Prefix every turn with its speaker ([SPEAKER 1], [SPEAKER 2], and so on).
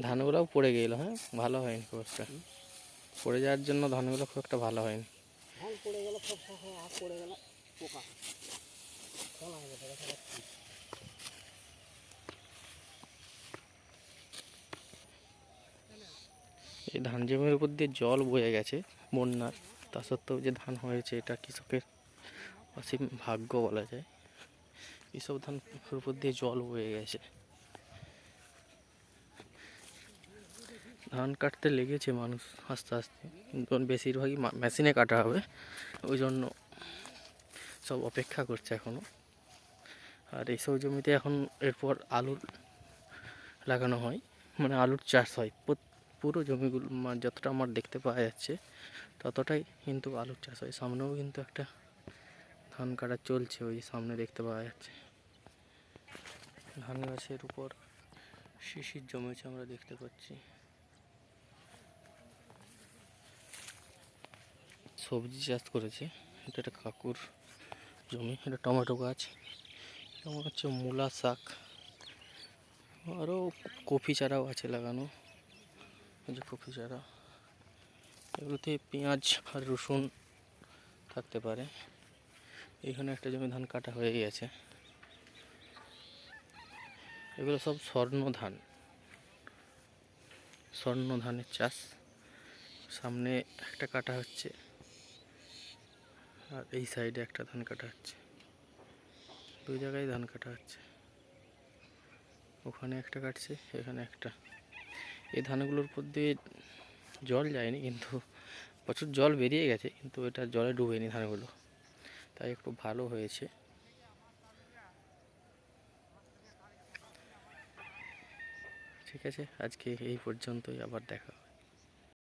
[SPEAKER 1] ধানগুলোও পড়ে গেল। হ্যাঁ, ভালো হয়নি খুব একটা। পড়ে যাওয়ার জন্য ধানগুলো খুব একটা ভালো হয়নি।
[SPEAKER 2] ধান পড়ে গেল, সব আগ পড়ে গেল, পোকা ফলা হয়ে গেছে। দেখা যাচ্ছে
[SPEAKER 1] এই ধান জমির উপর দিয়ে জল বয়ে গেছে বন্যার, তা সত্ত্বেও যে ধান হয়েছে এটা কৃষকের অসীম ভাগ্য বলা যায়। এইসব ধান উপর দিয়ে জল বয়ে গেছে। ধান কাটতে লেগেছে মানুষ আস্তে আস্তে, কিন্তু বেশিরভাগই মেশিনে কাটা হবে, ওই জন্য সব অপেক্ষা করছে এখনও। আর এইসব জমিতে এখন এরপর আলুর লাগানো হয়, মানে আলুর চাষ হয়। পুরো জমিগুলো যতটা আমার দেখতে পাওয়া যাচ্ছে ততটাই কিন্তু আলুর চাষ হয়। সামনেও কিন্তু একটা ধান কাটা চলছে, ওই সামনে দেখতে পাওয়া যাচ্ছে। ধান গাছের উপর শিশির জমেছে আমরা দেখতে পাচ্ছি। সবজি চাষ করেছে, এটা একটা কাকুর জমি। এটা টমেটো গাছ, যেমন হচ্ছে মূলা শাক, আরও কফি চারাও আছে লাগানো। এই যে কফি চারা, এগুলোতে পেঁয়াজ আর রসুন থাকতে পারে। এখানে একটা জমি ধান কাটা হয়ে গেছে। এগুলো সব স্বর্ণ ধান, স্বর্ণ ধানের চাষ। সামনে একটা কাটা হচ্ছে, আর এই সাইডে একটা ধান কাটা হচ্ছে। দুই জায়গায় ধান কাটা হচ্ছে, ওখানে একটা কাটছে, এখানে একটা। এই ধানগুলোর উপর দিয়ে জল যায়নি, কিন্তু প্রচুর জল বেরিয়ে গেছে, কিন্তু এটা জলে ডুবেনি ধানগুলো, তাই একটু ভালো হয়েছে। ঠিক আছে, আজকে এই পর্যন্তই, আবার দেখা।